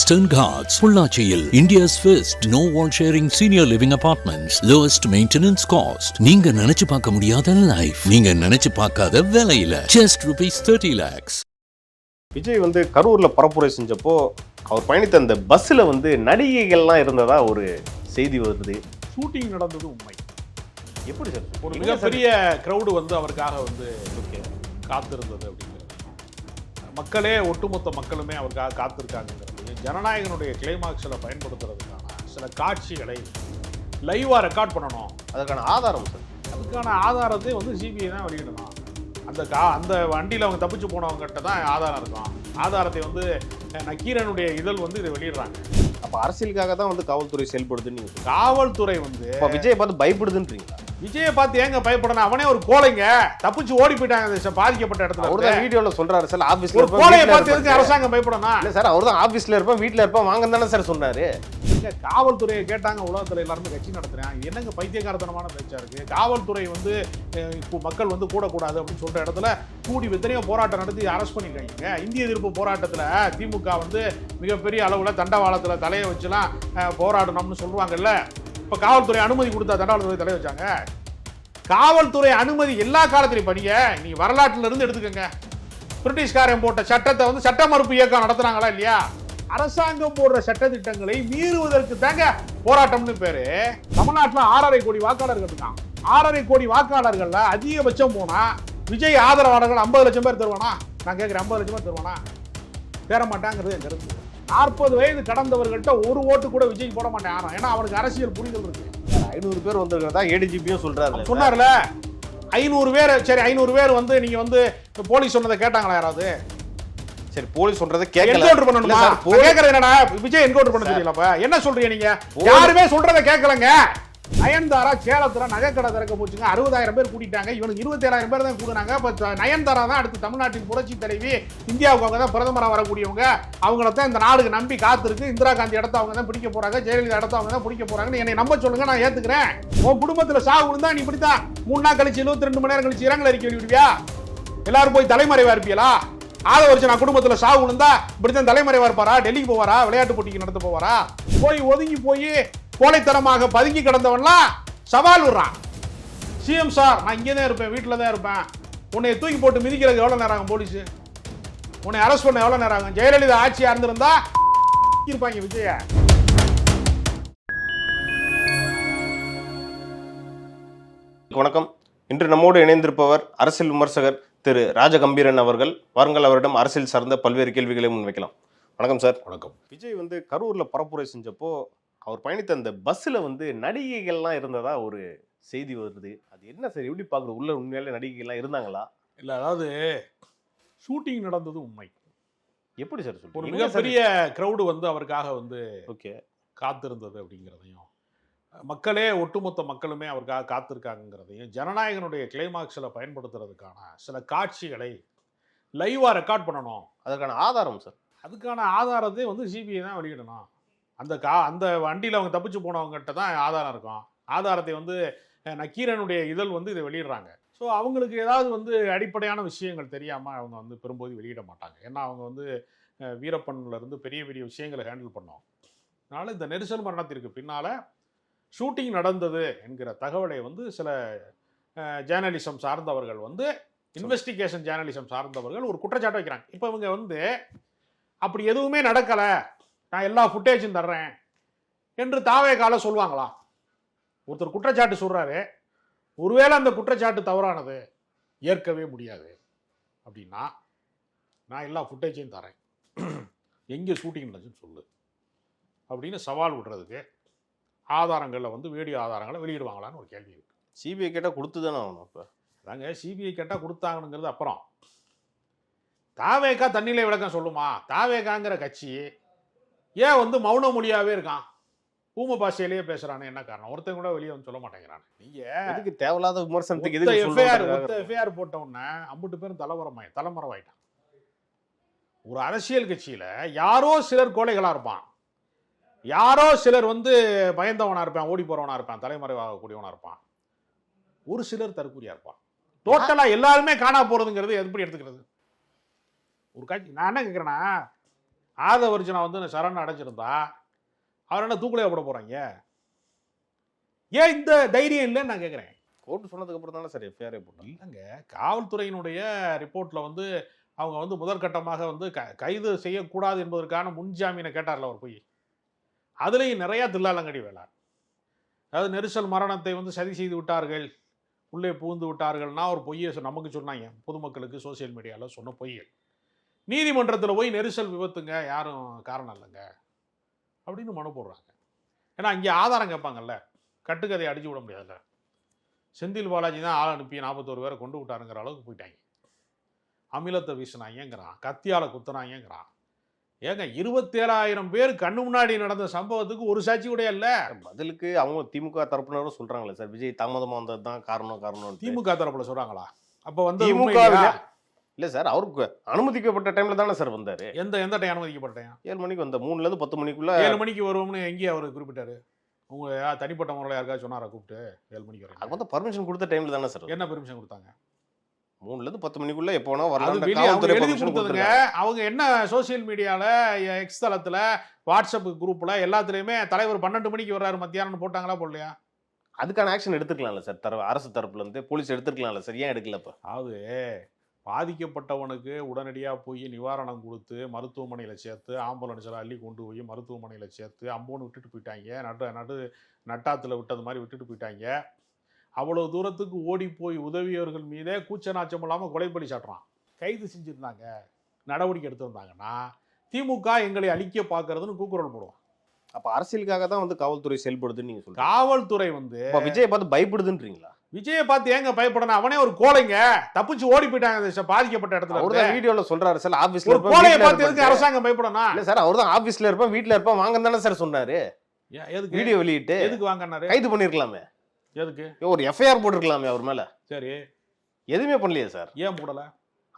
Western Ghats, Pollachiil, India's first no wall sharing senior living apartments, lowest maintenance cost. நீங்க நினைச்சு பார்க்க முடியாத life, நீங்க நினைச்சு பார்க்காத விலையில just ₹30 lakhs. விஜய் கரூர்ல பரப்புரை செஞ்சப்போ அவர் பயணித்த அந்த பஸ்ல நடிகைகள்லாம் இருந்ததா ஒரு செய்தி வருது. ஷூட்டிங் நடந்தது உண்மை. எப்படி சார் ஒரு மிகப்பெரிய கிரௌடு அவருக்காக காத்திருந்தது அப்படிங்கிறது, மக்களே ஒட்டுமொத்த மக்களுமே அவருக்காக காத்திருக்காங்கிறது, ஜனநாயகனுடைய கிளைமாக்ஸில் பயன்படுத்துறதுக்கான சில காட்சிகளை லைவாக ரெக்கார்ட் பண்ணணும். அதுக்கான ஆதாரம் சார், அதுக்கான ஆதாரத்தை சிபிஐ தான் வெளியிடணும். அந்த வண்டியில் அவங்க தப்பிச்சு போனவங்ககிட்ட தான் ஆதாரம் இருக்கும். ஆதாரத்தை நக்கீரனுடைய இதழ் இதை வெளியிடுறாங்க. அப்போ அரசியலுக்காக தான் காவல்துறை செயல்படுதுன்னு காவல்துறை விஜயை பார்த்து பயப்படுதுன்றீங்களா? விஜயை பார்த்து ஏங்க பயப்படணும்? அவனே ஒரு கோழைங்க, தப்பிச்சு ஓடி போயிட்டாங்க பாதிக்கப்பட்ட இடத்துல. அவர் தான் வீடியோல சொல்றாரு சார், ஆபீஸ்ல கோழையை பார்த்து எதுக்கு அரசாங்கம் பயப்படணும்? இல்ல சார், அவர் தான் ஆபீஸ்ல இருப்பேன் வீட்டுல இருப்பேன் வாங்க தானே சார் சொன்னாரு. காவல்துறையை கேட்டாங்க, உலகத்துல எல்லாருமே கட்சி நடத்துறேன், என்னங்க பைத்தியகாரத்தனமான பேச்சா இருக்கு. காவல்துறை மக்கள் கூடக்கூடாது அப்படின்னு சொல்ற இடத்துல கூடி எத்தனையோ போராட்டம் நடத்தி அரெஸ்ட் பண்ணிருக்காங்க. இந்திய எதிர்ப்பு போராட்டத்துல திமுக மிகப்பெரிய அளவுல தண்டவாளத்துல தலையை வச்சுலாம் போராடணும்னு சொல்லுவாங்கல்ல. இப்ப காவல்துறை அனுமதி கொடுத்தா தண்டவாளத்துறை தலையை வச்சாங்க. காவல்துறை அனுமதி எல்லா காலத்திலையும் படிங்க. நீங்க வரலாற்றுல இருந்து எடுத்துக்கங்க. பிரிட்டிஷ்காரன் போட்ட சட்டத்தை சட்ட மறுப்பு இயக்கம் நடத்துறாங்களா இல்லையா? அரசாங்கம் போடுற சட்ட திட்டங்களை மீறுவதற்கு தாங்க போராட்டம்னு பேரு. தமிழ்நாட்டில் 6.5 கோடி வாக்காளர்கள் இருக்கான். 6.5 கோடி வாக்காளர்கள்ல அதிகபட்சம் போனா விஜய் ஆதரவாளர்கள் 50 லட்சம் பேர் தருவானா? நான் கேட்கிறேன், 50 லட்சம் பேர் தருவானா? தேர மாட்டாங்கிறது என் கருத்து. 40 வயது கடந்தவர்கள்ட்ட ஒரு ஓட்டு கூட விஜய் போட மாட்டேன். ஏன்னா அவனுக்கு அரசியல் புரிதல் இருக்கு. 500 பேர் வந்திருக்கிறதா ஏடிஜிபியும் சொல்றாரு. சொன்னார்ல 500 பேர். சரி, 500 பேர் நீங்க போலீஸ் சொன்னதை கேட்டாங்களா யாராவது? சரி, போலீஸ் சொல்றதை கேட்கல. என்கவுண்டர் பண்ணணுமா? கேக்குறது என்னடா, விஜய் என்கவுண்டர் பண்ண தெரியலப்பா? என்ன சொல்றீங்க நீங்க? யாருமே சொல்றதை கேட்கலங்க. நயன்தாரா சேலத்துல நகைக்கடை திறக்க போச்சுங்க, 60,000 பேர் கூட்டிட்டாங்க. இவனுக்கு 27,000 பேர் தான் கூடுனாங்க. இப்ப நயன்தாரா தான் அடுத்து தமிழ்நாட்டின் புரட்சி தலைவி, இந்தியாவுக்கு அவங்க தான் பிரதமரா வரக்கூடியவங்க. அவங்கள தான் இந்த நாடுக்கு நம்பி காத்திருக்கு. இந்திரா காந்தி இடத்த அவங்க தான் பிடிக்க போறாங்க, ஜெயலலிதா இடத்த அவங்க தான் பிடிக்க போறாங்கன்னு என்னை நம்ப சொல்லுங்க, நான் ஏத்துக்கிறேன். உன் குடும்பத்துல சாவு விழுந்தா நீ இப்படித்தான் 3 நாள் கழிச்சு 22 மணி நேரம் கழிச்சு இரங்கல் அறிக்கை வெளியிடுவியா? எல்லாரும் போய் தலைமறைவா இருப்பீங்களா? ஆளை வச்சு நான் குடும்பத்துல சாவு விழுந்தா இப்படித்தான் தலைமறைவா இருப்பாரா? டெல்லிக்கு போவாரா? விளையாட்டு போட்டிக்கு நடத்த போவாரா? போய் ஒதுங்கி போய் கோழைத்தனமாக பதுங்கி கிடந்தவன்லாம் சவால் விடுறான். சிஎம் சார், நான் இங்கே தான் இருப்பேன், வீட்டில் தான் இருப்பேன், உன்னை தூக்கி போட்டு மிதிக்கிறது எவ்வளோ நேரம் ஆகும்? போலீஸ் உன்னை அரெஸ்ட் பண்ண எவ்வளோ நேரம் ஆகும்? ஜெயலலிதா ஆட்சியா இருந்திருந்தா இருப்பாங்க விஜய. வணக்கம். இன்று நம்மோடு இணைந்திருப்பவர் அரசியல் விமர்சகர் திரு ராஜகம்பீரன் அவர்கள். வாருங்கள், அவரிடம் அரசியல் சார்ந்த பல்வேறு கேள்விகளை முன்வைக்கலாம். வணக்கம் சார். வணக்கம். விஜய் கரூர்ல பரப்புரை செஞ்சப்போ அவர் பயணித்த அந்த பஸ்ல நடிகைகள்லாம் இருந்ததா ஒரு செய்தி வருது. அது என்ன சார், எப்படி பாக்குறது? உள்ள உண்மையிலே நடிகைகள்லாம் இருந்தாங்களா? இல்ல, அதாவது ஷூட்டிங் நடந்தது உண்மை. எப்படி சார் சொல்றீங்க? ஒரு மிகப்பெரிய கிரௌடு அவருக்காக ஓகே காத்திருந்தது அப்படிங்கிறதையும், மக்களே ஒட்டுமொத்த மக்களுமே அவருக்காக காத்திருக்காங்கிறதையும், ஜனநாயகனுடைய கிளைமாக்ஸில் பயன்படுத்துறதுக்கான சில காட்சிகளை லைவாக ரெக்கார்ட் பண்ணணும். அதுக்கான ஆதாரம் சார், அதுக்கான ஆதாரத்தை சிபிஐ தான் வெளியிடணும். அந்த வண்டியில் அவங்க தப்பிச்சு போனவங்ககிட்ட தான் ஆதாரம் இருக்கும். ஆதாரத்தை நக்கீரனுடைய இதழ் இதை வெளியிடுறாங்க. ஸோ அவங்களுக்கு ஏதாவது அடிப்படையான விஷயங்கள் தெரியாமல் அவங்க பெரும்போது வெளியிட மாட்டாங்க. ஏன்னா அவங்க வீரப்பன்லேருந்து பெரிய பெரிய விஷயங்களை ஹேண்டில் பண்ணோம். அதனால் இந்த நெரிசல் மரணத்திற்கு பின்னால் ஷூட்டிங் நடந்தது என்கிற தகவலை சில ஜேர்னலிசம் சார்ந்தவர்கள் இன்வெஸ்டிகேஷன் ஜேர்னலிசம் சார்ந்தவர்கள் ஒரு குற்றச்சாட்டு வைக்கிறாங்க. இப்போ இவங்க அப்படி எதுவுமே நடக்கலை, நான் எல்லா ஃபுட்டேஜும் தர்றேன் என்று தாவேகால சொல்லுவாங்களா? ஒருத்தர் குற்றச்சாட்டு சொல்றாரு, ஒருவேளை அந்த குற்றச்சாட்டு தவறானது, ஏற்கவே முடியாது அப்படின்னா நான் எல்லா ஃபுட்டேஜையும் தரேன், எங்கே ஷூட்டிங் நடந்துச்சுன்னு சொல்லு அப்படின்னு சவால் விடுறதுக்கு ஆதாரங்களில் வீடியோ ஆதாரங்களை வெளியிடுவாங்களான்னு ஒரு கேள்வி இருக்கு. சிபிஐ கேட்டால் கொடுத்து தானே ஆகணும். இப்போ அதாங்க, சிபிஐ கேட்டால் கொடுத்தாங்கங்கிறது அப்புறம். தாவேகா தண்ணிலே விளக்கம் சொல்லுமா? தாவேகாங்கிற கட்சி ஏன் மௌன மொழியாவே இருக்கான்? ஊம பாஷையிலேயே பேசுறானே, என்ன காரணம்? ஒருத்தன் கூட வெளியே சொல்ல மாட்டேங்கிறான். நீங்க எதுக்கு தேவையில்லாத விமர்சனத்துக்கு எஃப்ஐஆர் போட்ட உடனே 50 பேரும் தலைமறைவாயிட்டான். ஒரு அரசியல் கட்சியில யாரோ சிலர் கோழைகளா இருப்பான், யாரோ சிலர் பயந்தவனா இருப்பான், ஓடி போறவனா இருப்பான், தலைமறைவாக கூடியவனா இருப்பான், ஒரு சிலர் தற்கூரியா இருப்பான். டோட்டலா எல்லாருமே காணா போறதுங்கிறது எப்படி எடுத்துக்கிறது? ஒரு கட்சி, நான் என்ன கேட்கிறேன்னா, ஆதவர்ஜனா வந்து சரண் அடைஞ்சிருந்தா அவர் என்ன தூக்குலையா போட போறாங்க? ஏன் இந்த தைரியம் இல்லைன்னு நான் கேட்குறேன். கோர்ட்டு சொன்னதுக்கு அப்புறம் தானே சார் எஃப்ஐஆரே போட்டாங்க. இல்லைங்க, காவல்துறையினுடைய ரிப்போர்ட்ல வந்து அவங்க வந்து முதற்கட்டமாக வந்து கைது செய்யக்கூடாது என்பதற்கான முன்ஜாமீனை கேட்டார்ல அவர் போய், அதுலேயும் நிறைய தில்லாலங்கடி வேளாண். அதாவது நெரிசல் மரணத்தை வந்து சதி செய்து விட்டார்கள், உள்ளே புகுந்து விட்டார்கள்னா ஒரு பொய்யை நமக்கு சொன்னாங்க, பொதுமக்களுக்கு சோசியல் மீடியாவில் சொன்ன பொய்கள். நீதிமன்றத்தில் போய் நெரிசல் விபத்துங்க யாரும் காரணம் இல்லைங்க அப்படின்னு மனு போடுறாங்க. ஏன்னா இங்கே ஆதாரம் கேட்பாங்கல்ல, கட்டுக்கதையை அடிச்சு விட முடியாதுல்ல. செந்தில் பாலாஜி தான் ஆள் அனுப்பி 41 பேரை கொண்டு விட்டாருங்கிற அளவுக்கு போயிட்டாங்க. அமிலத்தை வீசினாங்கிறான், கத்தியால குத்துனாங்கிறான். ஏங்க 27,000 பேர் கண்ணு முன்னாடி நடந்த சம்பவத்துக்கு ஒரு சாட்சி கூட இல்ல. பதிலுக்கு அவங்க திமுக தரப்பினரும் சொல்றாங்களே சார், விஜய் தாமதமா வந்தது தான் காரணம். திமுக தரப்புல சொல்றாங்களா? அப்ப வந்து திமுக இல்ல சார், அவருக்கு அனுமதிக்கப்பட்ட டைம்ல தானே சார் வந்தாரு. எந்த டைம் அனுமதிக்கப்பட்ட டைம்? 7 மணிக்கு வந்த 3ல இருந்து 10 மணிக்குள்ள. 7 மணிக்கு வருவோம்னு எங்கே அவர் குறிப்பிட்டாரு? உங்க தனிப்பட்ட முறையில் யாருக்காவது சொன்னாரா கூப்பிட்டு 7 மணிக்கு வரேன்? அது வந்து பர்மிஷன் கொடுத்த டைம்ல தானே சார். என்ன பெர்மிஷன் கொடுத்தாங்க? 3ல இருந்து 10 மணிக்குள்ள எப்போ வேணா வரலாம். எழுதி கொடுத்ததுங்க. அவங்க என்ன சோசியல் மீடியால, எக்ஸ் தளத்துல, வாட்ஸ்அப் குரூப்ல எல்லாத்துலயுமே தலைவர் 12 மணிக்கு வர்றாரு மத்தியானம் போட்டாங்களா போடலையா? அதுக்கான ஆக்ஷன் எடுத்துக்கலாம்ல சார், அரசு தரப்புல இருந்து போலீஸ் எடுத்துக்கலாம்ல சார், ஏன் எடுக்கலப்ப? அதாவது பாதிக்கப்பட்டவனுக்கு உடனடியாக போய் நிவாரணம் கொடுத்து மருத்துவமனையில் சேர்த்து, ஆம்புலன்ஸில் அள்ளி கொண்டு போய் மருத்துவமனையில் சேர்த்து அம்போன்னு விட்டுட்டு போயிட்டாங்க. நட்டாத்தில் விட்டது மாதிரி விட்டுட்டு போயிட்டாங்க. அவ்வளோ தூரத்துக்கு ஓடி போய் உதவியவர்கள் மீதே கூச்ச நாச்சம் இல்லாமல் கொலைப்பலி சாட்டுறான். கைது செஞ்சுருந்தாங்க, நடவடிக்கை எடுத்திருந்தாங்கன்னா திமுக எங்களை அழிக்க பார்க்கறதுன்னு கூக்குரல் போடுவான். அப்போ அரசியலுக்காக தான் வந்து காவல்துறை செயல்படுதுன்னு நீங்கள் சொல்லுங்கள். காவல்துறை வந்து விஜயை பார்த்து பயப்படுதுன்றீங்களா? விஜயை பார்த்து ஏங்க பயப்படணும்? அவனே ஒரு கோழைங்க, தப்பிச்சு ஓடி போயிட்டாங்க பாதிக்கப்பட்ட இடத்துல. அவர்தான் வீடியோல சொல்றாரு சார், ஆபீஸ்ல கோழையை பார்த்து எதுக்கு அரசாங்கம் பயப்படணும்? இல்ல சார், அவர்தான் ஆபீஸ்ல இருப்பேன் வீட்டுல இருப்பேன் வாங்க தானே சார் சொன்னாரு. எதுக்கு வீடியோ வெளியிட்டு எதுக்கு வாங்கினாரு? கைது பண்ணிருக்கலாமே. எதுக்கு ஒரு எஃப்ஐஆர் போட்டிருக்கலாமே அவர் மேல. சரி, எதுவுமே பண்ணலையே சார். ஏன் போடல?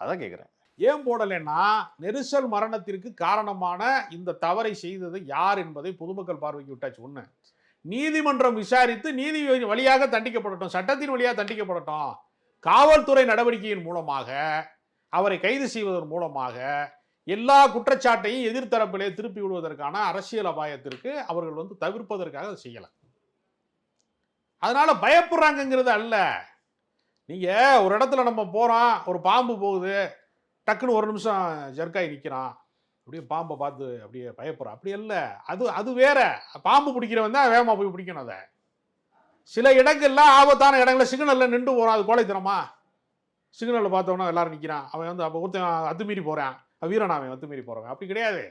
அதான் கேக்குறேன். ஏன் போடலைன்னா நெரிசல் மரணத்திற்கு காரணமான இந்த தவறை செய்தது யார் என்பதை பொதுமக்கள் பார்வைக்கு விட்டாச்சு. ஒண்ணு, நீதிமன்றம் விசாரித்து நீதி வழியாக தண்டிக்கப்படட்டும், சட்டத்தின் வழியாக தண்டிக்கப்படட்டும். காவல்துறை நடவடிக்கையின் மூலமாக அவரை கைது செய்வதன் மூலமாக எல்லா குற்றச்சாட்டையும் எதிர்த்தரப்பிலே திருப்பி விடுவதற்கான அரசியல் அபாயத்திற்கு அவர்கள் வந்து தவிர்ப்பதற்காக அதை செய்யல. அதனால பயப்படுறாங்கிறது அல்ல. நீங்க ஒரு இடத்துல நம்ம போறோம், ஒரு பாம்பு போகுது, டக்குன்னு ஒரு நிமிஷம் ஜர்க்காய் நிற்கிறான், அப்படியே பாம்பை பார்த்து அப்படியே பயப்படுறான். அப்படி இல்லை, அது வேற. பாம்பு பிடிக்கிறவன் தான் வேகமாக போய் பிடிக்கணும். அதை சில இடங்கள்ல ஆபத்தான இடங்கள்ல சிக்னல்ல நின்று போறான், அது கோழைத்தனமா? சிக்னலில் பார்த்தவனா எல்லாரும் நிற்கிறான், அவன் வந்து அப்போ ஒருத்தன் அத்துமீறி போறான், வீரன் அவன் அத்துமீறி போறவன். அப்படி கிடையாது.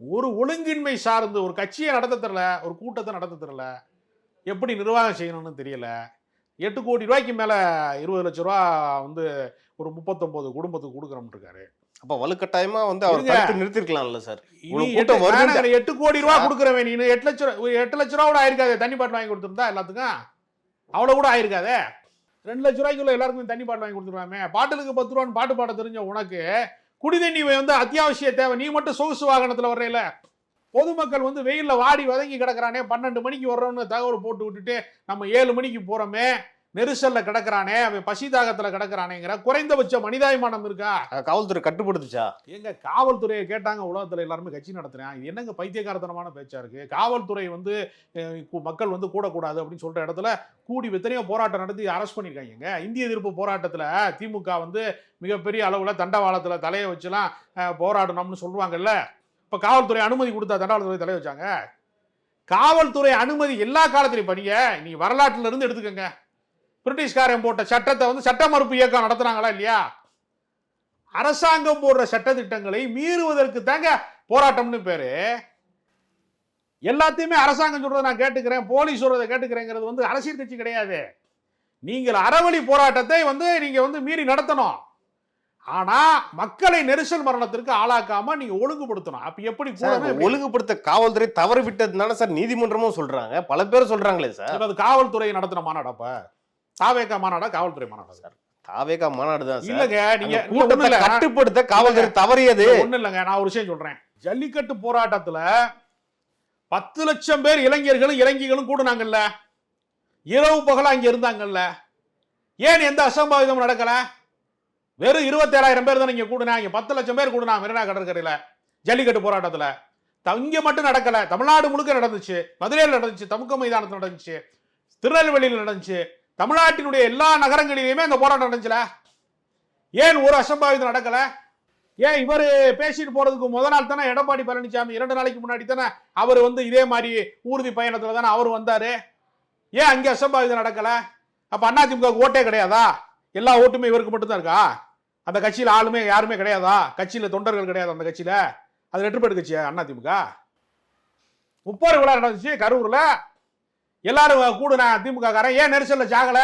ஒரு ஒழுங்கின்மை சார்ந்து ஒரு கட்சியை நடத்த தெரியல, ஒரு கூட்டத்தை நடத்த தெரியல, எப்படி நிர்வாகம் செய்யணும்னு தெரியல. 8 கோடி ரூபாய்க்கு மேல 20 லட்சம் ரூபா வந்து ஒரு 39 குடும்பத்துக்கு கொடுக்குறோம் இருக்காரு. அப்ப வலுக்கட்டாயமா வந்து அவர் கருத்து நிறுத்திருக்கலாம்ல சார். 8 கோடி ரூபாய் கொடுக்குறவன் நீ 8 லட்ச ரூபா கூட ஆயிருக்காது. தண்ணி பாட்டில் வாங்கி கொடுத்துருந்தா எல்லாத்துக்கும் அவ்வளவு கூட ஆயிருக்காதே. 2 லட்ச ரூபாய்க்குள்ள எல்லாருக்கும் தண்ணி பாட்டில் வாங்கி கொடுத்துருவாமே. பாட்டிலுக்கு 10 ரூபான்னு பாட்டு பாட தெரிஞ்ச உனக்கு குடிதண்ணி வந்து அத்தியாவசிய தேவை. நீ மட்டும் சொகுசு வாகனத்துல வர்றேல. பொதுமக்கள் வந்து வெயில்ல வாடி வதங்கி கிடக்குறானே, 12 மணிக்கு வர்றோம்னு தகவல் போட்டு விட்டுட்டு நம்ம 7 மணிக்கு போறோமே, நெரிசல்ல கிடக்குறானே, அவன் பசி தாகத்துல கிடக்குறானேங்கிற குறைந்தபட்ச மனிதாபிமானம் இருக்கா? காவல்துறை கட்டுப்படுத்துச்சா? எங்க காவல்துறையை கேட்டாங்க, உலகத்துல எல்லாருமே கட்சி நடத்துறேன், இது என்னங்க பைத்தியக்காரத்தனமான பேச்சா இருக்கு? காவல்துறை வந்து மக்கள் வந்து கூடக்கூடாது அப்படின்னு சொல்ற இடத்துல கூடி எத்தனையோ போராட்டம் நடத்தி அரெஸ்ட் பண்ணிருக்காங்க. இந்திய எதிர்ப்பு போராட்டத்துல திமுக வந்து மிகப்பெரிய அளவுல தண்டவாளத்துல தலையை வச்சுலாம் போராடணும்னு சொல்லுவாங்கல்ல. இப்ப காவல்துறை அனுமதி கொடுத்தா தண்டவாளத்துறை தலையை வச்சாங்க? காவல்துறை அனுமதி எல்லா காலத்திலையும் பண்ணீங்க. நீ வரலாற்றுல இருந்து எடுத்துக்கங்க. பிரிட்டிஷ்காரன் போட்ட சட்டத்தை வந்து சட்ட மறுப்பு இயக்கம் நடத்துறாங்களா இல்லையா? அரசாங்கம் போடுற சட்ட திட்டங்களை மீறுவதற்கு தாங்க போராட்டம்னு பேரு. எல்லாத்தையுமே அரசாங்கம் சொல்றதை நான் கேட்டுக்கிறேன், போலீஸ் சொல்றதை கேட்டுக்கிறேங்கிறது வந்து அரசியல் கட்சி கிடையாது. நீங்கள் அறவழி போராட்டத்தை வந்து நீங்க வந்து மீறி நடத்தணும். ஆனா மக்களை நெரிசல் மரணத்திற்கு ஆளாக்காம நீங்க ஒழுங்குபடுத்தணும். அப்ப எப்படி ஒழுங்குபடுத்த காவல்துறை தவறு விட்டதுனால சார் நீதிமன்றமும் சொல்றாங்க, பல பேர் சொல்றாங்களே சார். அது காவல்துறை நடத்தின மாநாடப்ப தாவேகா மாநாடா காவல்துறை மாநாடா சார்? தாவேகா மாநாடு தான் சார். இல்லங்க, நீங்க கூட்டத்தை கட்டுப்படுத்த காவல்துறை தவறியது ஒண்ணு இல்லங்க. நான் ஒரு விஷயம் சொல்றேன். ஜல்லிக்கட்டு போராட்டத்துல 10 லட்சம் பேர் இளைஞர்களும் இளைஞர்களும் கூடுனாங்கல்ல, இரவு பகலா அங்க இருந்தாங்கல்ல, ஏன் எந்த அசம்பாவிதமும் நடக்கல? வெறும் 27,000 பேர் தான் இங்க கூடுனாங்க. 10 லட்சம் பேர் கூடுனா மெரினா கடற்கரையில ஜல்லிக்கட்டு போராட்டத்துல. இங்க மட்டும் நடக்கல, தமிழ்நாடு முழுக்க நடந்துச்சு. மதுரையில் நடந்துச்சு, தமுக்க மைதானத்தில் நடந்துச்சு, திருநெல்வேலியில் நடந்துச்சு, தமிழ்நாட்டினுடைய எல்லா நகரங்களிலுமே அந்த போராட்டம் நடந்துச்சுல. ஏன் ஒரு அசம்பாவிதம் நடக்கல? ஏன் இவர் பேசிட்டு போறதுக்கு முத நாள் தானே எடப்பாடி பழனிசாமி 2 நாளைக்கு முன்னாடி தானே அவர் வந்து இதே மாதிரி ஊர்தி பயணத்துல தானே அவர் வந்தாரு. ஏன் அங்கே அசம்பாவிதம் நடக்கல? அப்ப அதிமுக ஓட்டே கிடையாதா? எல்லா ஓட்டுமே இவருக்கு மட்டும்தான் இருக்கா? அந்த கட்சியில ஆளுமே யாருமே கிடையாதா? கட்சியில தொண்டர்கள் கிடையாது அந்த கட்சியில? அது ரெட்டுப்பேடு கட்சியா அதிமுக? முப்பது விழா நடந்துச்சு கரூர்ல, எல்லாரும் கூடுனா திமுக காரன். ஏன் நெரிசல்ல சாகல?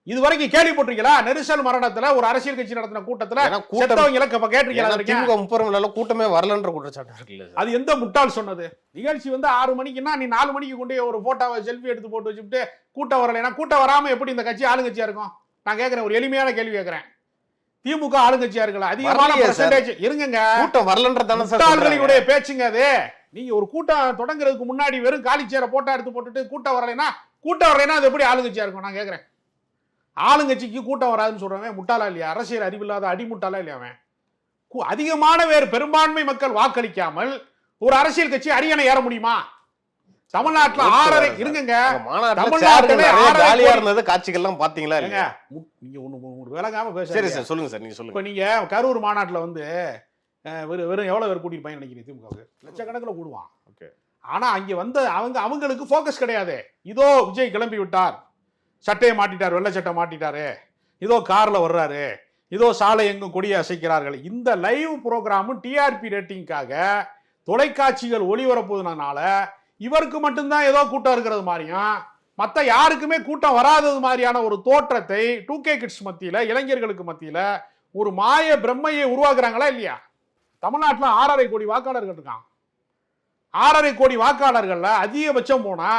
இது வரைக்கும் கேள்விப்பட்டிருக்கீங்களா? நெரிசல் மரணத்துல ஒரு அரசியல் கட்சி நடத்தின கூட்டத்துல கேட்டிருக்கீங்களா? கூட்டமே வரலன்ற குற்றச்சாட்டு. அது எந்த முட்டாள் சொன்னது? நிகழ்ச்சி வந்து 6 மணிக்குன்னா நீ 4 மணிக்கு கொண்டு ஒரு போட்டோவை செல்ஃபி எடுத்து போட்டு வச்சுட்டு கூட்டம் வரலைன்னா கூட்டம் வராம எப்படி இந்த கட்சி ஆளுங்கட்சியா இருக்கும்? நான் கேட்கிறேன், ஒரு எளிமையான கேள்வி கேட்கிறேன். திமுக ஆளுங்கட்சியா இருக்கல, அதிகமான பெர்சன்டேஜ் இருங்க. கூட்டம் வரலன்றதான பேச்சுங்க அது. நீங்க ஒரு கூட்டம் தொடங்குறதுக்கு முன்னாடி வெறும் காலிச்சேர போட்டோ எடுத்து போட்டுட்டு கூட்டம் வரலைன்னா அது எப்படி ஆளுங்கட்சியா இருக்கும்? நான் கேட்கிறேன். ஆளுங்கட்சிக்கு கூட்டம் வராதுன்னு சொல்றவன் முட்டாளா இல்லையா? அரசியல் அறிவில்லாத அடிமுட்டாளா இல்லையா அவன்? அதிகமான பெரும்பான்மை மக்கள் வாக்களிக்காமல் ஒரு அரசியல் கட்சி அரியணை ஏற முடியுமா? தமிழ்நாட்டுல 6.5 இருங்க. காட்சிகள்லாம் பாத்தீங்களா? நீங்க ஒண்ணு விளங்காம பேச. சரி சார், சொல்லுங்க சார், நீங்க சொல்லுங்க. இப்ப நீங்க கரூர் மாநாட்டுல வந்து வெறும் எவ்வளவு பேர் கூட்டிட்டு பயன் நினைக்கிறீங்க? திமுக லட்சக்கணக்கில் கூடுவான். ஆனா அங்க வந்து அவங்களுக்கு போக்கஸ் கிடையாது. இதோ விஜய் கிளம்பி விட்டார், சட்டையை மாட்டிட்டார், வெள்ளை சட்டை மாட்டிட்டாரு, இதோ கார்ல வர்றாரு, இதோ சாலை எங்கும் கொடியை அசைக்கிறார்கள். இந்த லைவ் ப்ரோக்ராமும் டிஆர்பி ரேட்டிங்காக தொலைக்காட்சிகள் ஒளிபரப்புவதனால இவருக்கு மட்டும்தான் ஏதோ கூட்டம் இருக்கிறது மாதிரியும் மற்ற யாருக்குமே கூட்டம் வராதது மாதிரியான ஒரு தோற்றத்தை 2K கிட்ஸ் மத்தியில, இளைஞர்களுக்கு மத்தியில ஒரு மாய பிரம்மையை உருவாக்குறாங்களா இல்லையா? தமிழ்நாட்டில் 6.5 கோடி வாக்காளர்கள் இருக்கான். 6.5 கோடி வாக்காளர்கள்ல அதிகபட்சம் போனா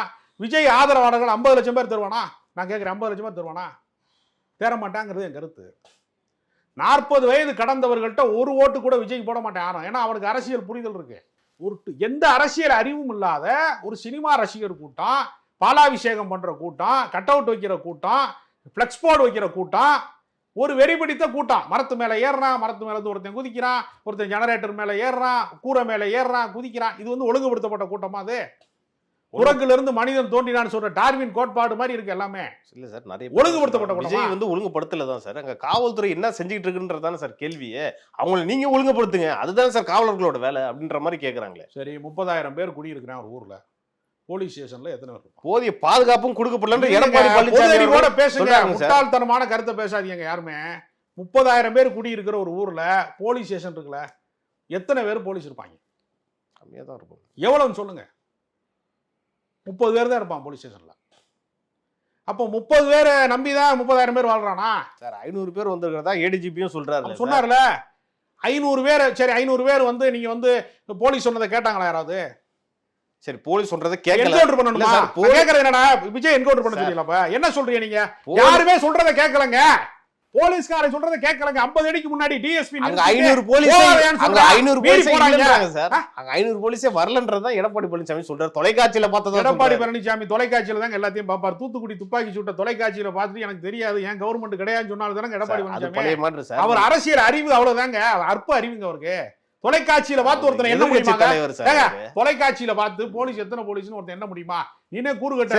விஜய் ஆதரவாளர்கள் 50 லட்சம் பேர் தருவானா? நான் கேட்கிறேன், 50 லட்சம் பேர் தருவானா? தேர மாட்டாங்கிறது என் கருத்து. 40 வயது கடந்தவர்கள்ட்ட ஒரு ஓட்டு கூட விஜய் போட மாட்டேன் யாரும். ஏன்னா அவனுக்கு அரசியல் புரிதல் இருக்கு. எந்த அரசியல் அறிவும் இல்லாத ஒரு சினிமா ரசிகர் கூட்டம், பாலாபிஷேகம் பண்ற கூட்டம், கட் அவுட் வைக்கிற கூட்டம், பிளக்ஸ் போர்டு வைக்கிற கூட்டம், ஒரு வெறி பிடித்த கூட்டம். மரத்து மேல ஏறுறான், மரத்து மேல இருந்து ஒருத்தன் குதிக்கிறான், ஒருத்தன் ஜெனரேட்டர் மேல ஏறுறான், கூரை மேல ஏறுறான், குதிக்கிறான். இது வந்து ஒழுங்குபடுத்தப்பட்ட கூட்டமா? அது குரங்குல இருந்து மனிதன் தோன்றினான்னு சொல்ற டார்வின் கோட்பாடு மாதிரி இருக்கு எல்லாமே. இல்ல சார், நிறைய ஒழுங்குபடுத்தப்பட்ட விஜய் வந்து ஒழுங்குபடுத்தல தான் சார். அங்க காவல்துறை என்ன செஞ்சுட்டு இருக்குன்றதான சார் கேள்வியே. அவங்களை நீங்க ஒழுங்குபடுத்துங்க, அதுதான் சார் காவலர்களோட வேலை அப்படின்ற மாதிரி கேக்குறாங்களே. சரி, 30,000 பேர் குடியிருக்கிறான் ஒரு ஊர்ல, போலீஸ் ஸ்டேஷன்ல எத்தனை பேர்? போதிய பாதுகாப்பும் கொடுக்கப்படல. எடப்பாடி பழனிசாமி பேசுங்க, முட்டாள்தனமான கருத்தை பேசாதீங்க யாருமே. 30,000 பேர் குடியிருக்கிற ஒரு ஊர்ல போலீஸ் ஸ்டேஷன் இருக்குல்ல, எத்தனை பேர் போலீஸ் இருப்பாங்க? கம்மியா தான் இருக்கும். எவ்வளவுன்னு சொல்லுங்க. 30 பேர் தான் இருப்பான் போலீஸ் ஸ்டேஷன்ல. அப்போ 30 பேரை நம்பிதான் 30,000 பேர் வாழ்றானா சார்? 500 பேர் வந்திருக்கிறதா ஏடிஜிபியும் சொல்றாரு. சொன்னார்ல 500 பேர். சரி, 500 பேர் வந்து நீங்க வந்து போலீஸ் சொன்னதை கேட்டாங்களா யாராவது? சரி, போலீஸ் சொல்றதை கேட்கல, என்கவுண்டர் பண்ணணுமா? கேக்குறது என்னடா, விஜய் என்கவுண்டர் பண்ண தெரியலப்பா. என்ன சொல்றீங்க நீங்க? யாருமே சொல்றதை கேட்கலங்க, போலீஸ்காரன் சொல்றதை கேட்கலங்க. 50 அடிக்கு முன்னாடி டிஎஸ்பி 500 போலீஸ் சார், 500 போலீஸே வரலன்றதான் எடப்பாடி பழனிசாமி சொல்றாரு. தொலைக்காட்சியில பார்த்தது எடப்பாடி பழனிசாமி தொலைக்காட்சியில தான் எல்லாத்தையும் பாப்பார். தூத்துக்குடி துப்பாக்கி சூட்ட தொலைக்காட்சியில பார்த்துட்டு எனக்கு தெரியாது, ஏன் கவர்மெண்ட் கிடையாதுன்னு சொன்னாலும் தானே எடப்பாடி பழனிசாமி. அவர் அரசியல் அறிவு அவ்வளவுதாங்க, அற்ப அறிவுங்க அவருக்கு. தொலைக்காட்சியில பார்த்து ஒருத்தர் என்ன முடியுமா? தொலைக்காட்சியில பார்த்து போலீஸ் எத்தனை போலீஸ்னு ஒருத்தர் என்ன முடியுமா? நீனே கூறுகட்ட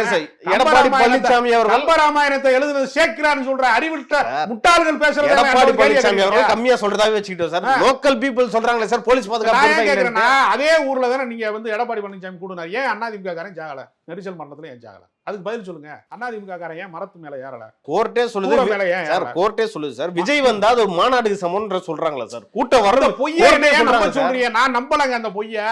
எடப்பாடி பழனிசாமி அவர்கள் கம்பராமாயணத்தை எழுதுனது சேர்க்கிறான்னு சொல்ற அறிவிட்ட முட்டாள்கள் பேசுறது எடப்பாடி பழனிசாமி அவர்கள் கம்மியா சொல்றதாவே வச்சுக்கிட்டோம் சார். லோக்கல் பீப்புள் சொல்றாங்களே சார் போலீஸ் பாதுகாப்பு. அதே ஊர்ல தானே நீங்க வந்து எடப்பாடி பழனிசாமி கூடுனார். ஏன் அதிமுக காரன் சாகல? நெரிசல் மரணத்துல ஏன் சாகல? அதுக்கு பதில் சொல்லுங்க. அதிமுக காரன் ஏன் மரத்து மேல ஏறல? கோர்ட்டே சொல்லுது சார், கோர்ட்டே சொல்லுது சார். விஜய் வந்தா அது ஒரு மாநாடுக்கு சமம்ன்ற சொல்றாங்களா சார்? கூட்டம் வரது பொய்யே சொல்றீங்க. நான் நம்பலங்க அந்த பொய்ய.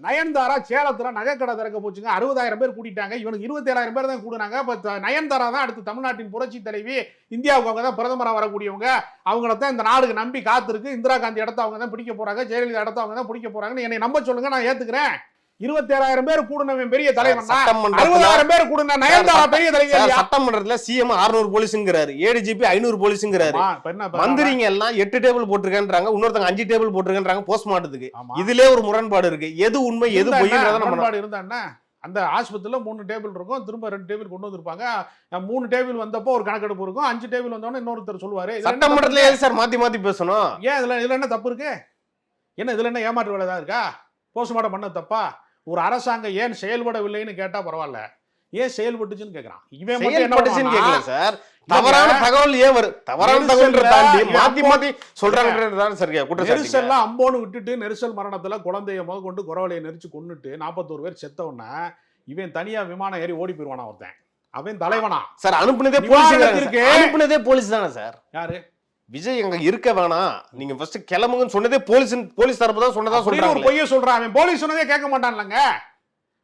நயன்தாரா சேலத்துல நகைக்கடை திறக்க போச்சுங்க, 60,000 பேர் கூட்டிட்டாங்க. இவனுக்கு 27,000 பேர் தான் கூடுனாங்க. நயன்தாரா தான் அடுத்து தமிழ்நாட்டின் புரட்சி தலைவி, இந்தியாவுக்கு அவங்க தான் பிரதமராக வரக்கூடியவங்க. அவங்களத்தான் இந்த நாடுக்கு நம்பி காத்திருக்கு. இந்திரா காந்தி இடத்த அவங்க தான் பிடிக்க போறாங்க, ஜெயலலிதா இடத்த அவங்க தான் பிடிக்க போறாங்கன்னு என்னை நம்ப சொல்லுங்க, நான் ஏத்துக்கிறேன். 27,000 பேர் கூடுனவன் பெரிய தலைவன், 60,000 பேர் கூடுன நயன்தாரா பெரிய தலைவர். சட்டமன்றத்துல சிஎம் 600 போலீஸ்ங்கிறாரு, ஏடிஜிபி 500 போலீஸ்ங்கிறாரு. மந்திரிங்க எல்லாம் 8 டேபிள் போட்டிருக்கேன்றாங்க, இன்னொருத்தங்க 5 டேபிள் போட்டிருக்கேன்றாங்க போஸ்ட்மார்ட்டத்துக்கு. இதுல ஒரு முரண்பாடு இருக்கு. எது உண்மை எது பொய்ன்றத முரண்பாடு இருந்தா அந்த ஆஸ்பத்திரியில 3 டேபிள் இருக்கும், திரும்ப 2 டேபிள் கொண்டு வந்திருப்பாங்க. 3 டேபிள் வந்தப்போ ஒரு கணக்கெடுப்பு இருக்கும், 5 டேபிள் வந்தோடனே இன்னொருத்தர் சொல்லுவாரு. சட்டமன்றத்துல சார் மாத்தி மாத்தி பேசணும். ஏன் இதுல என்ன தப்பு இருக்கு? என்ன இதுல என்ன ஏமாற்று வேலை தான் இருக்கா? போஸ்ட்மார்ட்டம் பண்ண தப்பா? ஒரு அரசாங்கம் ஏன் செயல்படவில்லைன்னு கேட்டா பரவாயில்ல, ஏன் செயல்பட்டுச்சுன்னு கேக்குறான். இவன் மட்டும் என்ன செயல்பட்டுச்சுன்னு பண்ணுவானா? கேட்கல சார். தவறான தகவல் ஏன் வரும்? தவறான தகவல் தாண்டி மாத்தி மாத்தி சொல்றாங்கன்றதுதான் சார் குற்றச்சாட்டு. நெரிசல்லாம் அம்போன்னு விட்டுட்டு நெரிசல் மரணத்துல குழந்தைய முத கொண்டு குறவலையை நெரிச்சு கொன்னுட்டு 41 பேர் செத்தவன இவன் தனியா விமானம் ஏறி ஓடி போயிருவானா ஒருத்தன்? அவன் தலைவனா சார்? அனுப்புனதே விவாதத்திற்கு போலீஸ், அனுப்புனதே போலீஸ் தானே சார்? யாரு? விஜய் அங்க இருக்க வேணாம், நீங்க ஃபர்ஸ்ட் கிளம்புங்கன்னு சொன்னதே போலீஸ் தரப்பு தான் சொன்னதா அப்படின்னு சொல்றாங்க. ஒரு பொய்ய சொல்றான். அவன் போலீஸ் சொன்னதே கேட்க மாட்டான்லங்க.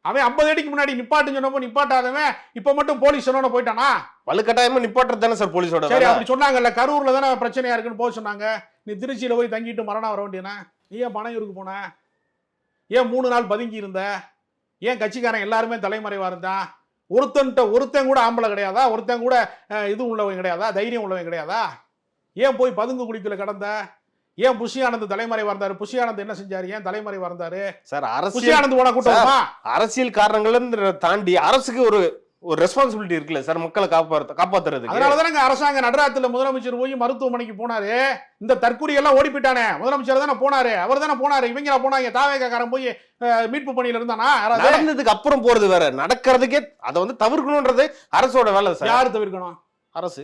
அவன் 50 அடிக்கு முன்னாடி நிப்பாட்டுன்னு சொன்னப்போ நிப்பாட்டாதவன் இப்ப மட்டும் போலீஸ் சொன்ன போயிட்டானா? வலுக்கட்டாயமா நிப்பாட்டுறது தானே சார் போலீஸோட சரி, வேலை. அப்படி சொன்னாங்கல்ல, கரூர்ல தானே பிரச்சனையா இருக்குன்னு போக சொன்னாங்க. நீ திருச்சியில போய் தங்கிட்டு மரணம் வர வேண்டியனா? நீ ஏன் பனையூருக்கு போன? ஏன் 3 நாள் பதுங்கி இருந்த? ஏன் கட்சிக்காரன் எல்லாருமே தலைமறைவா இருந்தான்? ஒருத்தன் கூட ஆம்பளை கிடையாதா? ஒருத்தன் கூட இது உள்ளவன் கிடையாதா? தைரியம் உள்ளவன் கிடையாதா? ஏன் போய் பதுங்கு குழிக்குள்ள கடந்த? ஏன் புஷி ஆனந்த் தலைமறைவா இருந்தாரு? புஷி ஆனந்த் என்ன செஞ்சாரு? ஏன் தலைமறைவா இருந்தாரு சார்? புஷி ஆனந்த் போன கூட்டமா? அரசியல் காரணங்கள் தாண்டி அரசுக்கு ஒரு ரெஸ்பான்சிபிலிட்டி இருக்குல்ல சார், மக்களை காப்பாத்துறதுக்கு. அதனாலதானங்க அரசாங்க நடுராத்துல முதலமைச்சர் போய் மருத்துவமனைக்கு போனாரு. இந்த தற்கொலை எல்லாம் ஓடி போயிட்டானே, முதலமைச்சர் தானே போனாரு, அவர் தானே போனாரு. இவங்க போனாங்க, தாவேக்காரன் போய் மீட்பு பணியில இருந்தானா? நடந்ததுக்கு அப்புறம் போறது வேற, நடக்கிறதுக்கே அதை வந்து தவிர்க்கணும்ன்றது அரசோட வேலை சார். யாரு தவிர்க்கணும்? அரசு.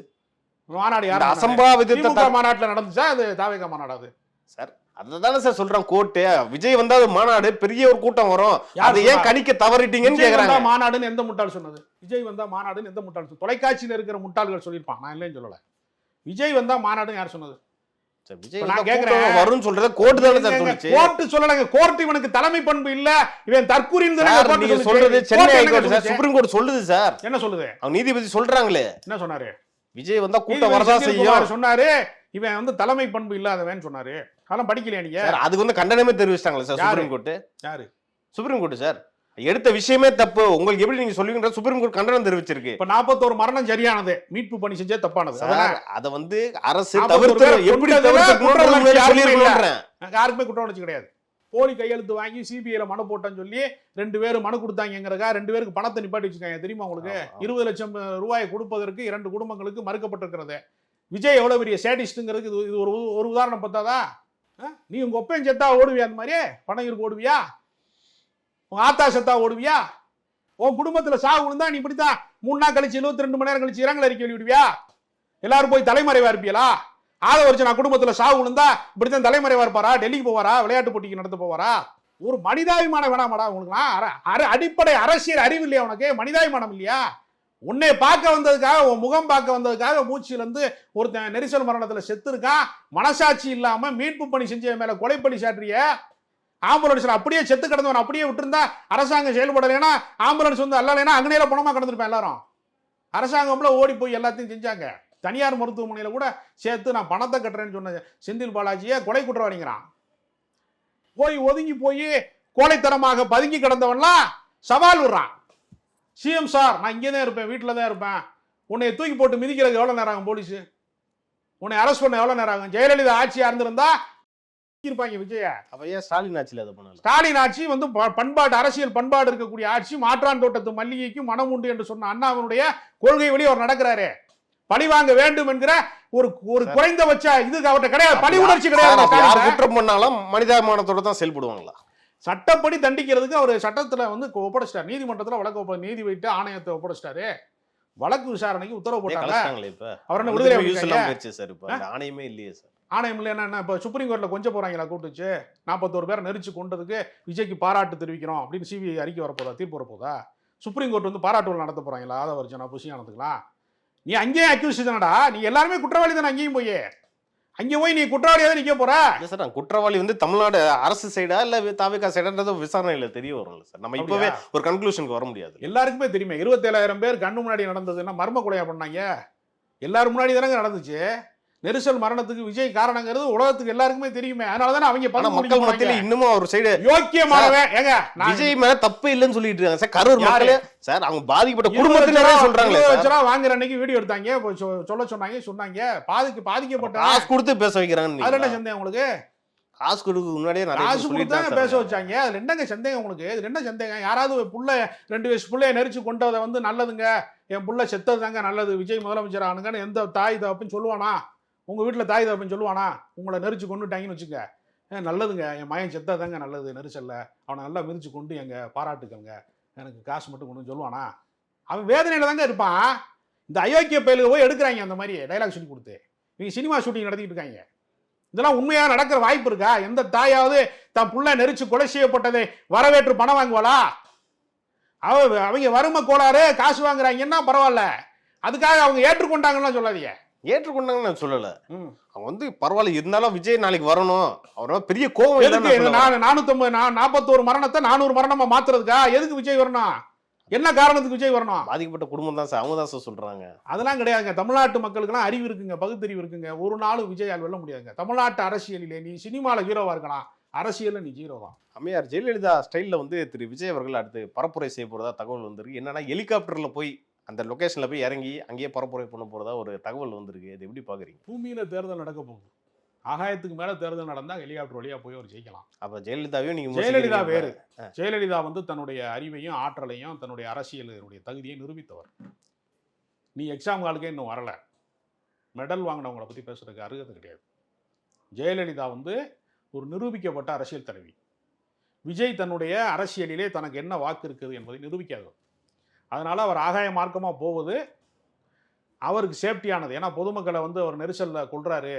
மாநாடு யாரு? அசம்பாவித மாநாட்டுல நடந்துச்சா? அது தாவேக்கா மாநாடு சார். அததானே சார் சொல்றேன். கோர்ட்டு விஜய் வந்தா மாநாடு பெரிய ஒரு கூட்டம் வரும், அதை ஏன் கணிக்க தவறிட்டீங்கன்னு கேக்குறாங்க. மாநாடுன்னு எந்த முட்டாள் சொன்னது? விஜய் வந்தா மாநாடுன்னு எந்த முட்டாள் சொன்னது? தொலைக்காட்சியில இருக்கிற முட்டாள்கள் சொல்லியிருப்பான், நான் இல்லைன்னு சொல்லல. விஜய் வந்தா மாநாடுன்னு யார் சொன்னது? நான் கேக்குறேன், வரும்னு சொல்றது கோர்ட் தானே சார் சொல்லுச்சு. கோர்ட் சொல்லலங்க. கோர்ட் இவனுக்கு தலைமை பண்பு இல்ல, இவன் தற்கூரின்னு நீங்க சொல்றது Chennai high court sir, supreme court சொல்லுது சார். என்ன சொல்லுது? அவங்க நீதிபதி சொல்றாங்களே. என்ன சொன்னாரு? விஜய் வந்தா கூட்டம் வரதா செய்யும் சொன்னாரு. இவன் வந்து தலைமை பண்பு இல்லாதவன் சொன்னாரு. அதெல்லாம் படிக்கலையா நீங்க? அதுக்கு வந்து கண்டனமே தெரிவிச்சிட்டாங்களே சார் சுப்ரீம் கோர்ட். யாரு? Supreme court sir. எடுத்த விஷயமே தப்பு, உங்களுக்கு எப்படி நீங்க சொல்லுவீங்க? சுப்ரீம் கோர்ட் கண்டனம் தெரிவிச்சிருக்கு. இப்ப 41 மரணம் சரியானது, மீட்பு பணி செஞ்சே தப்பானது. அத வந்து அரசு தவிர்த்து எப்படி தவிர்த்து யாருக்குமே குற்ற உணர்ச்சி கிடையாது. போலி கையெழுத்து வாங்கி சிபிஐல மனு போட்டேன்னு சொல்லி 2 பேரும் மனு கொடுத்தாங்கிறக்கா 2 பேருக்கு பணத்தை நிப்பாட்டி வச்சிருக்காங்க. தெரியுமா உங்களுக்கு? 20 லட்சம் ரூபாயை கொடுப்பதற்கு 2 குடும்பங்களுக்கு மறுக்கப்பட்டிருக்கிறது. விஜய் எவ்வளவு பெரிய சேடிஸ்ட்ங்கிறதுக்கு இது ஒரு உதாரணம் பார்த்தாதா? நீ உங்க ஒப்பையும் செத்தா ஓடுவியா? அந்த மாதிரி பனையூருக்கு ஓடுவியா? உங்க ஆத்தா செத்தா ஓடுவியா? உன் குடும்பத்துல சாவு விழுந்தா நீ இப்படித்தான் 3 நாள் கழிச்சு 72 மணி நேரம் கழிச்சு இரங்கல் அறிக்கை வெளியிடுவியா? எல்லாரும் போய் தலைமறைவா இருப்பீங்களா? ஆதவர்ஜனா குடும்பத்துல சாவு விழுந்தா இப்படித்தான் தலைமறைவா இருப்பாரா? டெல்லிக்கு போவாரா? விளையாட்டு போட்டிக்கு நடத்த போவாரா? ஒரு மனிதாபிமானம் வேணாமாடா உங்களுக்கு? அடிப்படை அரசியல் அறிவு இல்லையா உனக்கு? மனிதாபிமானம் இல்லையா? உன்னை பார்க்க வந்ததுக்காக, உன் முகம் பார்க்க வந்ததுக்காக மூச்சில இருந்து ஒருத்தன் நெரிசல் மரணத்துல செத்து இருக்கான். மனசாட்சி இல்லாம மீட்பு பணி செஞ்ச மேல கொலைப்பணி சாற்றிய ஆம்புலன்ஸ்ல அப்படியே செத்து கிடந்தவன் அப்படியே விட்டுருந்தா அரசாங்கம் செயல்படலைன்னா, ஆம்புலன்ஸ் வந்து அல்லலைன்னா அங்கனையில பணமா கடந்திருப்பேன் எல்லாரும். அரசாங்கம்ல ஓடி போய் எல்லாத்தையும் செஞ்சாங்க. தனியார் மருத்துவமனையில கூட சேர்த்து நான் பணத்தை கட்டுறேன்னு சொன்ன செந்தில் பாலாஜியை கொலை குற்றவாளிங்கிறான். போய் ஒதுங்கி போய் கோழைத்தனமாக பதுங்கி கிடந்தவன்லாம் சவால் விடுறான். சிஎம் சார், நான் இங்கே தான் இருப்பேன், வீட்டில் தான் இருப்பேன், உன்னை தூக்கி போட்டு மிதிக்கிறதுக்கு எவ்வளோ நேரம் ஆகும்? போலீஸ் உன்னை அரெஸ்ட் பண்ண எவ்வளோ நேரம் ஆகும்? ஜெயலலிதா ஆட்சியா இருந்திருந்தா இருப்பாங்க விஜய. அப்ப ஏன் ஸ்டாலின் ஆட்சியில் அதை பண்ணல? ஸ்டாலின் ஆட்சி வந்து பண்பாடு, அரசியல் பண்பாடு இருக்கக்கூடிய ஆட்சி. மாற்றான் தோட்டத்து மல்லிகைக்கும் மனம் உண்டு என்று சொன்ன அண்ணாவினுடைய கொள்கை வழி அவர் நடக்கிறாரு. பழி வாங்க வேண்டும் என்கிற ஒரு குறைந்தபட்ச இது அவர்கிட்ட கிடையாது. பழி உணர்ச்சி கிடையாது. குற்றம் பண்ணாலும் மனிதாபிமானத்தோட தான் செயல்படுவாங்களா? சட்டப்படி தண்டிக்கிறதுக்கு அவர் சட்டத்துல வந்து ஒப்படைச்சிட்டார். நீதிமன்றத்துல வழக்கு நீதி வைத்து ஆணையத்தை ஒப்படைச்சிட்டாரு. வழக்கு விசாரணைக்கு உத்தரவு போட்டாங்க. அவர் என்ன விடுதலை ஆணையமே இல்லையே சார். ஆணையம் இல்லையா? என்ன இப்ப சுப்ரீம் கோர்ட்ல கொஞ்சம் போறாங்களா? கூட்டுச்சு 41 பேரை நெரிச்சு கொண்டதுக்கு விஜய்க்கு பாராட்டு தெரிவிக்கிறோம் அப்படின்னு சிபிஐ அறிக்கை வரப்போதா? தீர்ப்பு வரப்போதா? சுப்ரீம் கோர்ட் வந்து பாராட்டு நடத்த போறாங்களா? ஆதவர்ஜனா புஷி ஆனதுக்கலாம்? நீ அங்கேயே அக்யூஸ் தானடா. நீ எல்லாருமே குற்றவாளி தானே. அங்கேயும் போய் நீ குற்றவாளியாக நிக்க போற சார். குற்றவாளி வந்து தமிழ்நாடு அரசு சைடா இல்ல தாவேகா சைடான்றது விசாரணையில தெரிய வரும்ல சார். நம்ம இப்பவே ஒரு கன்க்ளூஷனுக்கு வர முடியாது. எல்லாருக்குமே தெரியுமே. 27,000 பேர் கண்ணு முன்னாடி நடந்ததுன்னா மர்ம கொலையா பண்ணாங்க. எல்லாரும் முன்னாடி தானங்க நடந்துச்சு. நெரிசல் மரணத்துக்கு விஜய் காரணங்கிறது உலகத்துக்கு எல்லாருக்குமே தெரியுமே. அதனாலதானே அவங்க மக்கள் மத்தியில இன்னமும் ஒரு சைடு யோக்கியமானவன் ஏங்க விஜய் மேல தப்பு இல்லைன்னு சொல்லிட்டு இருக்காங்க சார். கரூர் மக்களே சார், அவங்க பாதிக்கப்பட்ட குடும்பத்தினரே சொல்றாங்களே சார். வாங்குற அன்னைக்கு வீடியோ எடுத்தாங்க, சொல்ல சொன்னாங்க பாதிக்கப்பட்ட காசு கொடுத்து பேச வைக்கிறாங்க. அதுல என்ன சந்தேகம் உங்களுக்கு? காசு கொடுக்க முன்னாடியே காசு கொடுத்தாங்க பேச வச்சாங்க. அதுல என்னங்க சந்தேகம் உங்களுக்கு? இது என்ன சந்தேகம்? யாராவது புள்ள 2 வயசு புள்ளைய நெரிச்சு கொண்டதை வந்து நல்லதுங்க, என் புள்ள செத்தது தாங்க நல்லது, விஜய் முதலமைச்சர் ஆனுங்கன்னு எந்த தாய் தகப்பன்னு சொல்லுவானா? உங்க வீட்டுல தாய் தகப்பன்னு சொல்லுவானா? உங்களை நெரிச்சு கொண்டுட்டாங்கன்னு வச்சுக்க, நல்லதுங்க, என் மகன் செத்தாதாங்க நல்லது நெரிசல்ல, அவனை நல்லா மிதிச்சு கொண்டு எங்க பாராட்டுக்கங்க, எனக்கு காசு மட்டும் கொண்டு சொல்லுவானா? அவன் வேதனையில தாங்க இருப்பான். இந்த அயோக்கிய பயலுக போய் எடுக்கிறாங்க அந்த மாதிரி டைலாக் சொல்லி கொடுத்து. இவங்க சினிமா ஷூட்டிங் நடத்திட்டு இருக்காங்க. இதெல்லாம் உண்மையா நடக்கிற வாய்ப்பு இருக்கா? எந்த தாயாவது தன் புள்ள நெரிச்சு கொலை செய்யப்பட்டதை வரவேற்று பணம் வாங்குவாளா? அவங்க வறுமை கோளாறு, காசு வாங்குறாங்கன்னா பரவாயில்ல, அதுக்காக அவங்க ஏற்றுக்கொண்டாங்கன்னு சொல்லாதீங்க. ஏற்றுக்கொண்டாங்கன்னு நான் சொல்லல. அவன் வந்து பரவாயில்ல இருந்தாலும் விஜய் நாளைக்கு வரணும், அவரோட பெரிய கோவம். எதுக்கு 441 மரணத்தை 400 மரணமா மாத்துறதுக்கா? எதுக்கு விஜய் வரணும்? என்ன காரணத்துக்கு விஜய் வரணும்? பாதிக்கப்பட்ட குடும்பம் தான் சார், அவங்க தான் சார் சொல்றாங்க. அதெல்லாம் கிடையாதுங்க. தமிழ்நாட்டு மக்களுக்கெல்லாம் அறிவு இருக்குங்க, பகுத்தறிவு இருக்குங்க. ஒரு நாள் விஜயால் வெல்ல முடியாதுங்க. தமிழ்நாட்டு அரசியலிலே நீ சினிமாவில் ஹீரோவா இருக்கலாம், அரசியலில் நீ ஜீரோ தான். அம்மையார் ஜெயலலிதா ஸ்டைலில் வந்து திரு விஜய் அவர்கள் அடுத்து பரப்புரை செய்ய போகிறதா தகவல் வந்திருக்கு. என்னன்னா ஹெலிகாப்டரில் போய் அந்த லொக்கேஷனில் போய் இறங்கி அங்கேயே பரப்புரை பண்ண போகிறதா ஒரு தகவல் வந்திருக்கு. இது எப்படி பார்க்குறீங்க? பூமியில் தேர்தல் நடக்க போகுது. ஆகாயத்துக்கு மேலே தேர்தல் நடந்தால் ஹெலிகாப்டர் வழியாக போய் அவர் ஜெயிக்கலாம். அப்போ ஜெயலலிதாவையும் நீங்கள் ஜெயலலிதா வேறு. ஜெயலலிதா வந்து தன்னுடைய அறிவையும் ஆற்றலையும் தன்னுடைய அரசியலுடைய தகுதியை நிரூபித்தவர். நீ எக்ஸாம் காலுக்கே இன்னும் வரலை, மெடல் வாங்கினவங்களை பற்றி பேசுறதுக்கு அருகதை கிடையாது. ஜெயலலிதா வந்து ஒரு நிரூபிக்கப்பட்ட அரசியல் தலைவி. விஜய் தன்னுடைய அரசியலிலே தனக்கு என்ன வாக்கு இருக்குது என்பதை நிரூபிக்காதவர். அதனால் அவர் ஆகாய மார்க்கமாக போவது அவருக்கு சேஃப்டியானது. ஏன்னா பொதுமக்களை வந்து அவர் நெரிசலில் கொள்றாரு,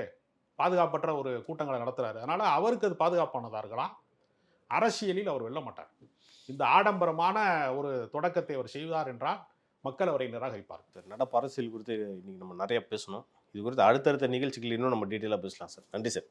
பாதுகாப்பற்ற ஒரு கூட்டங்களை நடத்துறாரு. அதனால் அவருக்கு அது பாதுகாப்பானதாக இருக்கலாம். அரசியலில் அவர் வெல்ல மாட்டார். இந்த ஆடம்பரமான ஒரு தொடக்கத்தை அவர் செய்வார் என்றால் மக்கள் அவரை நிராகரிப்பார். நடப்பு அரசியல் குறித்து இன்னைக்கு நம்ம நிறைய பேசணும். இது குறித்து அடுத்தடுத்த நிகழ்ச்சிகள் இன்னும் நம்ம டீட்டெயிலாக பேசலாம் சார். நன்றி சார்.